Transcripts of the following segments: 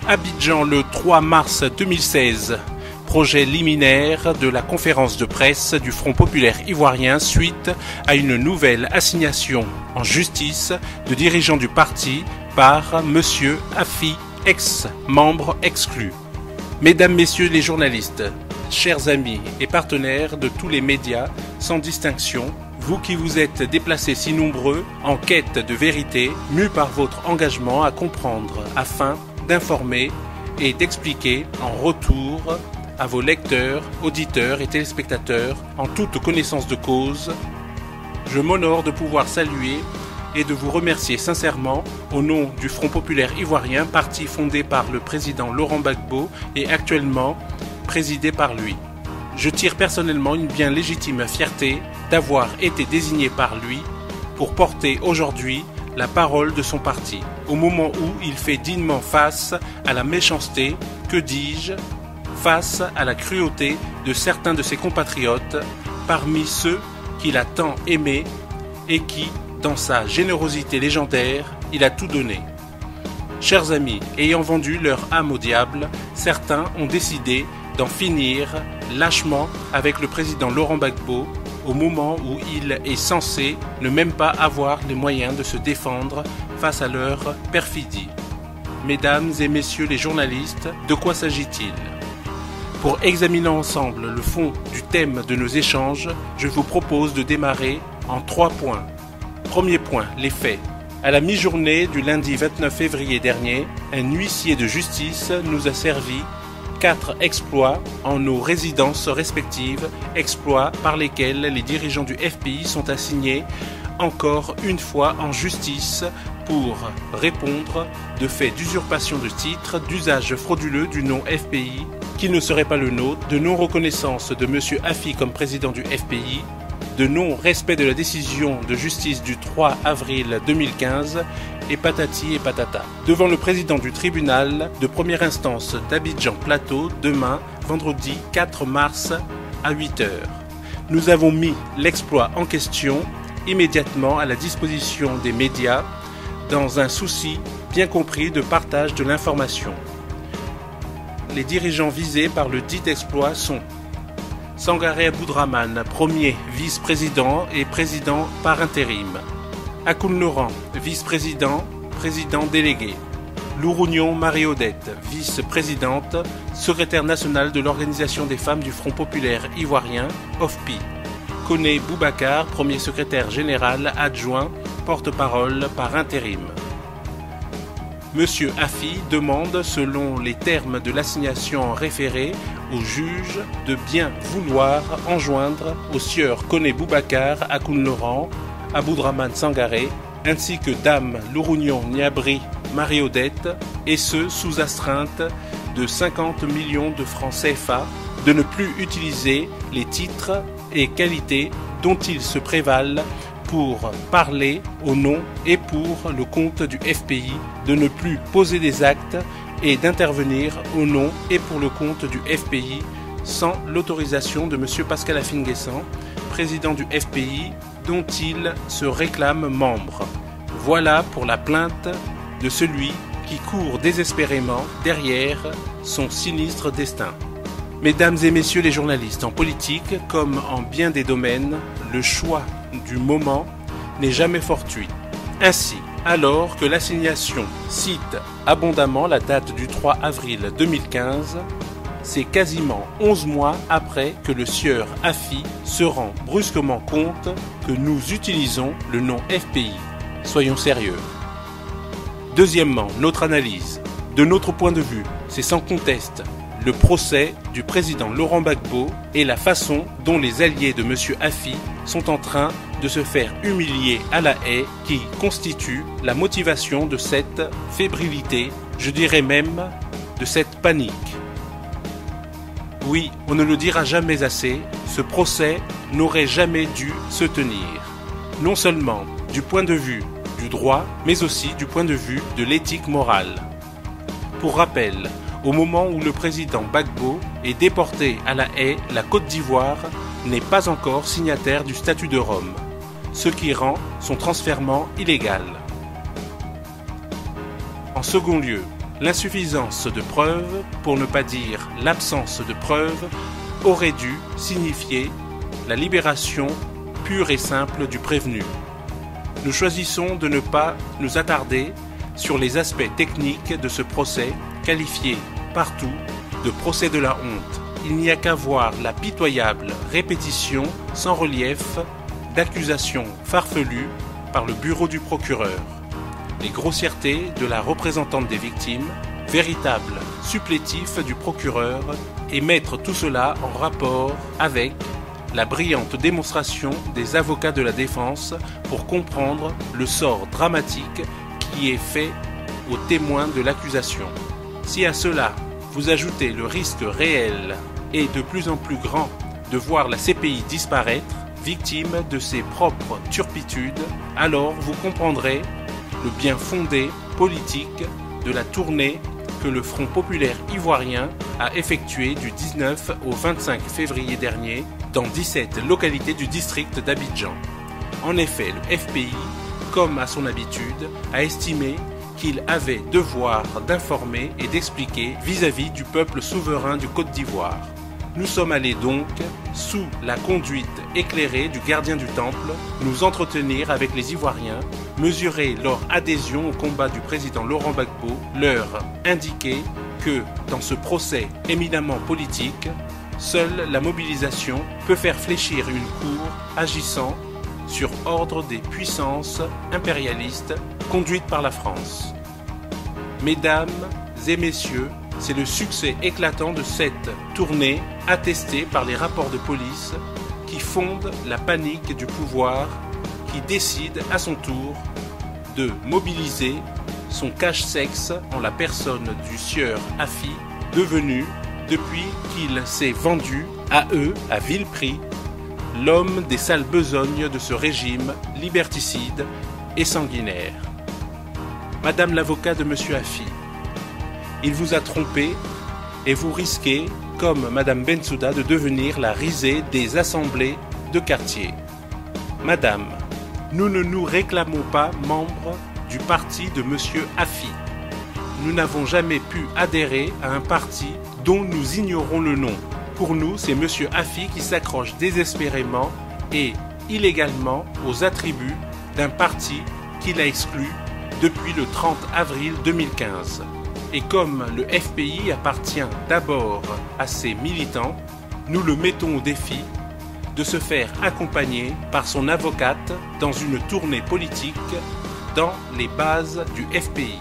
Abidjan le 3 mars 2016. Projet liminaire de la conférence de presse du Front populaire ivoirien suite à une nouvelle assignation en justice de dirigeants du parti par M. Afi, ex-membre exclu. Mesdames, Messieurs les journalistes, chers amis et partenaires de tous les médias sans distinction, vous qui vous êtes déplacés si nombreux en quête de vérité, mus par votre engagement à comprendre afin d'informer et d'expliquer en retour à vos lecteurs, auditeurs et téléspectateurs en toute connaissance de cause, je m'honore de pouvoir saluer et de vous remercier sincèrement au nom du Front populaire ivoirien, parti fondé par le président Laurent Gbagbo et actuellement présidé par lui. Je tire personnellement une bien légitime fierté d'avoir été désigné par lui pour porter aujourd'hui la parole de son parti, au moment où il fait dignement face à la méchanceté, que dis-je, face à la cruauté de certains de ses compatriotes, parmi ceux qu'il a tant aimés et qui, dans sa générosité légendaire, il a tout donné. Chers amis, ayant vendu leur âme au diable, certains ont décidé d'en finir lâchement avec le président Laurent Gbagbo au moment où il est censé ne même pas avoir les moyens de se défendre face à leur perfidie. Mesdames et messieurs les journalistes, de quoi s'agit-il ? Pour examiner ensemble le fond du thème de nos échanges, je vous propose de démarrer en 3 points. Premier point, les faits. À la mi-journée du lundi 29 février dernier, un huissier de justice nous a servi 4 exploits en nos résidences respectives, exploits par lesquels les dirigeants du FPI sont assignés encore une fois en justice pour répondre de faits d'usurpation de titres, d'usage frauduleux du nom FPI, qui ne serait pas le nôtre, de non-reconnaissance de M. Afi comme président du FPI, de non-respect de la décision de justice du 3 avril 2015 et patati et patata. Devant le président du tribunal de première instance d'Abidjan Plateau, demain, vendredi 4 mars à 8 h. Nous avons mis l'exploit en question immédiatement à la disposition des médias dans un souci bien compris de partage de l'information. Les dirigeants visés par le dit exploit sont Sangaré Aboudraman, premier vice-président et président par intérim. Akoun Laurent, vice-président, président délégué. Lourounion Marie-Odette, vice-présidente, secrétaire nationale de l'Organisation des femmes du Front populaire ivoirien, OFPI. Koné Boubacar, premier secrétaire général adjoint, porte-parole par intérim. Monsieur Afi demande, selon les termes de l'assignation référée, au juge de bien vouloir enjoindre au sieur Koné Boubacar, Akoun Laurent, Aboudraman Sangaré, ainsi que Dame Lourounion Niabri Marie-Odette, et ce sous astreinte de 50 millions de francs CFA, de ne plus utiliser les titres et qualités dont ils se prévalent pour parler au nom et pour le compte du FPI, de ne plus poser des actes et d'intervenir au nom et pour le compte du FPI sans l'autorisation de M. Pascal Affi-N'Guessan, président du FPI, dont il se réclame membre. Voilà pour la plainte de celui qui court désespérément derrière son sinistre destin. Mesdames et messieurs les journalistes, en politique, comme en bien des domaines, le choix du moment n'est jamais fortuit. Ainsi, alors que l'assignation cite abondamment la date du 3 avril 2015, c'est quasiment 11 mois après que le sieur Afi se rend brusquement compte que nous utilisons le nom FPI. Soyons sérieux. Deuxièmement, notre analyse. De notre point de vue, c'est sans conteste le procès du président Laurent Gbagbo et la façon dont les alliés de M. Afi sont en train de se faire humilier à la haie qui constitue la motivation de cette fébrilité, je dirais même de cette panique. Oui, on ne le dira jamais assez, ce procès n'aurait jamais dû se tenir. Non seulement du point de vue du droit, mais aussi du point de vue de l'éthique morale. Pour rappel, au moment où le président Gbagbo est déporté à la haie, la Côte d'Ivoire n'est pas encore signataire du statut de Rome, ce qui rend son transfèrement illégal. En second lieu, l'insuffisance de preuves, pour ne pas dire l'absence de preuves, aurait dû signifier la libération pure et simple du prévenu. Nous choisissons de ne pas nous attarder sur les aspects techniques de ce procès, qualifié partout de procès de la honte. Il n'y a qu'à voir la pitoyable répétition sans relief d'accusations farfelues par le bureau du procureur, les grossièretés de la représentante des victimes, véritable supplétif du procureur, et mettre tout cela en rapport avec la brillante démonstration des avocats de la défense pour comprendre le sort dramatique qui est fait aux témoins de l'accusation. Si à cela vous ajoutez le risque réel et de plus en plus grand de voir la CPI disparaître, victime de ses propres turpitudes, alors vous comprendrez le bien fondé politique de la tournée que le Front populaire ivoirien a effectuée du 19 au 25 février dernier dans 17 localités du district d'Abidjan. En effet, le FPI, comme à son habitude, a estimé qu'il avait devoir d'informer et d'expliquer vis-à-vis du peuple souverain du Côte d'Ivoire. Nous sommes allés donc, sous la conduite éclairée du gardien du temple, nous entretenir avec les Ivoiriens, mesurer leur adhésion au combat du président Laurent Gbagbo, leur indiquer que, dans ce procès éminemment politique, seule la mobilisation peut faire fléchir une cour agissant sur ordre des puissances impérialistes conduites par la France. Mesdames et messieurs, c'est le succès éclatant de cette tournée attesté par les rapports de police qui fondent la panique du pouvoir qui décide à son tour de mobiliser son cache-sexe en la personne du sieur Afi, devenu, depuis qu'il s'est vendu à eux à vil prix, l'homme des sales besognes de ce régime liberticide et sanguinaire. Madame l'avocat de Monsieur Afi, il vous a trompé et vous risquez, comme Madame Bensouda, de devenir la risée des assemblées de quartier. Madame, nous ne nous réclamons pas membres du parti de Monsieur Afi. Nous n'avons jamais pu adhérer à un parti dont nous ignorons le nom. Pour nous, c'est Monsieur Afi qui s'accroche désespérément et illégalement aux attributs d'un parti qu'il a exclu depuis le 30 avril 2015. Et comme le FPI appartient d'abord à ses militants, nous le mettons au défi de se faire accompagner par son avocate dans une tournée politique dans les bases du FPI.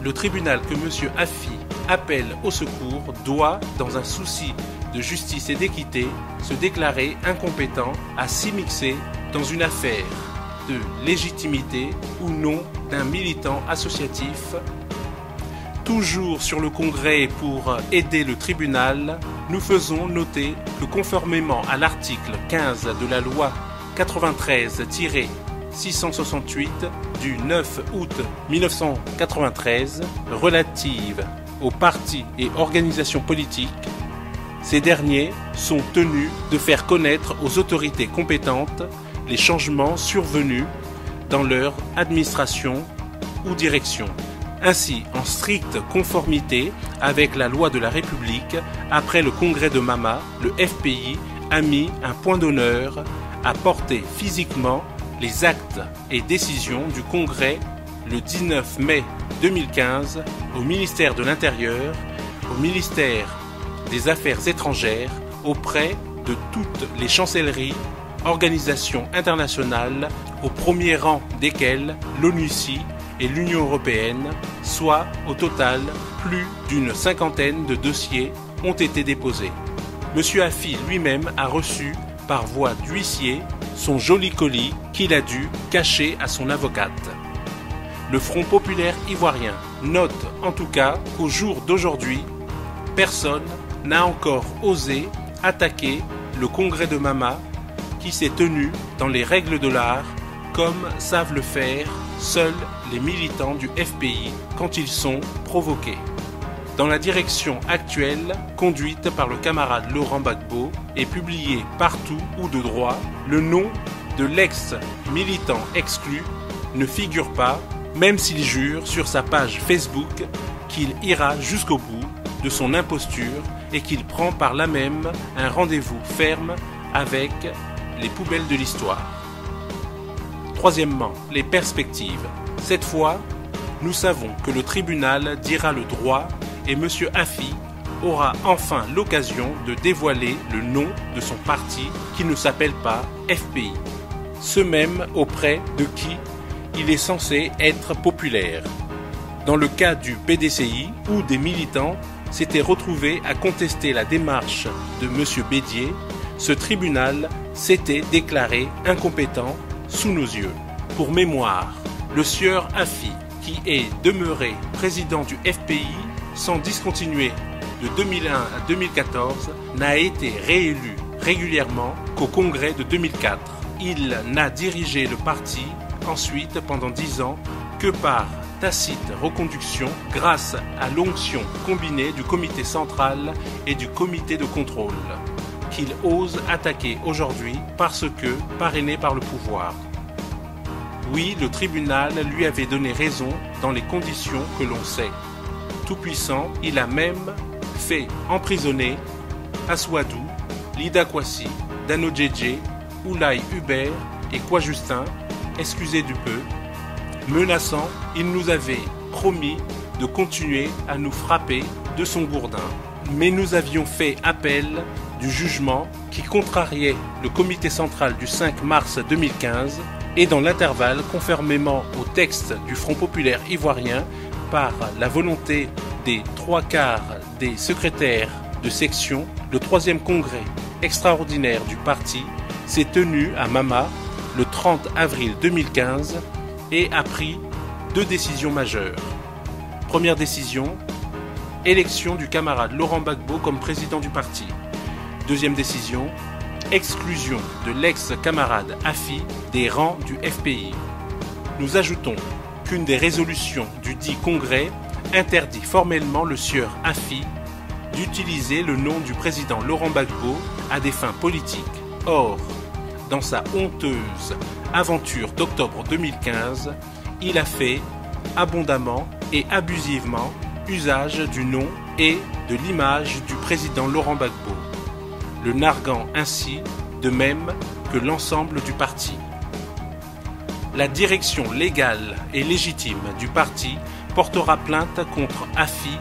Le tribunal que M. Afi appelle au secours doit, dans un souci de justice et d'équité, se déclarer incompétent à s'immiscer dans une affaire de légitimité ou non d'un militant associatif. Toujours sur le Congrès pour aider le tribunal, nous faisons noter que conformément à l'article 15 de la loi 93-668 du 9 août 1993 relative aux partis et organisations politiques, ces derniers sont tenus de faire connaître aux autorités compétentes les changements survenus dans leur administration ou direction. Ainsi, en stricte conformité avec la loi de la République, après le congrès de Mama, le FPI a mis un point d'honneur à porter physiquement les actes et décisions du congrès le 19 mai 2015 au ministère de l'Intérieur, au ministère des Affaires étrangères, auprès de toutes les chancelleries, organisations internationales, au premier rang desquelles l'ONUCI et l'Union européenne, soit au total plus d'une cinquantaine de dossiers ont été déposés. M. Afi lui-même a reçu par voie d'huissier son joli colis qu'il a dû cacher à son avocate. Le Front populaire ivoirien note en tout cas qu'au jour d'aujourd'hui, personne n'a encore osé attaquer le congrès de Mama qui s'est tenu dans les règles de l'art comme savent le faire seuls les militants du FPI quand ils sont provoqués. Dans la direction actuelle, conduite par le camarade Laurent Gbagbo et publiée partout où de droit, le nom de l'ex-militant exclu ne figure pas même s'il jure sur sa page Facebook qu'il ira jusqu'au bout de son imposture et qu'il prend par là même un rendez-vous ferme avec les poubelles de l'histoire. Troisièmement, les perspectives. Cette fois, nous savons que le tribunal dira le droit et M. Affi aura enfin l'occasion de dévoiler le nom de son parti qui ne s'appelle pas FPI, ce même auprès de qui il est censé être populaire. Dans le cas du PDCI, où des militants s'étaient retrouvés à contester la démarche de M. Bédier, ce tribunal s'était déclaré incompétent sous nos yeux. Pour mémoire, le sieur Affi, qui est demeuré président du FPI sans discontinuer de 2001 à 2014, n'a été réélu régulièrement qu'au congrès de 2004. Il n'a dirigé le parti ensuite pendant 10 ans que par tacite reconduction grâce à l'onction combinée du comité central et du comité de contrôle, qu'il ose attaquer aujourd'hui parce que parrainé par le pouvoir. Oui, le tribunal lui avait donné raison dans les conditions que l'on sait. Tout-puissant, il a même fait emprisonner Aswadou, Lida Kwasi, Dano Djedje, Oulaye Hubert et Kwa Justin, excusez du peu, menaçant, il nous avait promis de continuer à nous frapper de son gourdin. Mais nous avions fait appel du jugement qui contrariait le comité central du 5 mars 2015 et dans l'intervalle, conformément au texte du Front populaire ivoirien, par la volonté des 3/4 des secrétaires de section, le 3e congrès extraordinaire du parti s'est tenu à Mama le 30 avril 2015 et a pris 2 décisions majeures. Première décision, élection du camarade Laurent Gbagbo comme président du parti. Deuxième décision, exclusion de l'ex-camarade Affi des rangs du FPI. Nous ajoutons qu'une des résolutions du dit congrès interdit formellement le sieur Affi d'utiliser le nom du président Laurent Gbagbo à des fins politiques. Or, dans sa honteuse aventure d'octobre 2015, il a fait abondamment et abusivement usage du nom et de l'image du président Laurent Gbagbo, le narguant ainsi de même que l'ensemble du parti. La direction légale et légitime du parti portera plainte contre Affi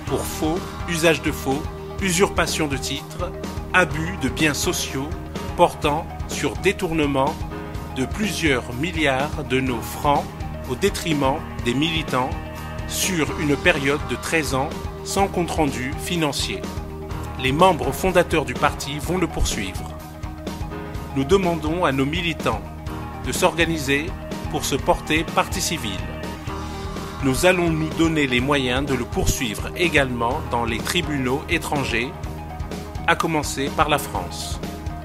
pour faux, usage de faux, usurpation de titres, abus de biens sociaux portant sur détournement de plusieurs milliards de nos francs au détriment des militants sur une période de 13 ans sans compte-rendu financier. Les membres fondateurs du parti vont le poursuivre. Nous demandons à nos militants de s'organiser pour se porter partie civile. Nous allons nous donner les moyens de le poursuivre également dans les tribunaux étrangers, à commencer par la France.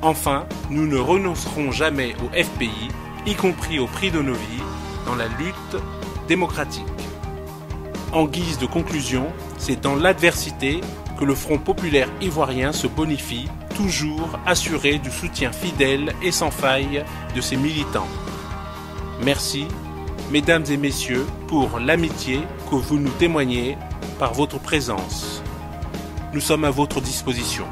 Enfin, nous ne renoncerons jamais au FPI, y compris au prix de nos vies, dans la lutte démocratique. En guise de conclusion, c'est dans l'adversité que le Front populaire ivoirien se bonifie, toujours assuré du soutien fidèle et sans faille de ses militants. Merci, mesdames et messieurs, pour l'amitié que vous nous témoignez par votre présence. Nous sommes à votre disposition.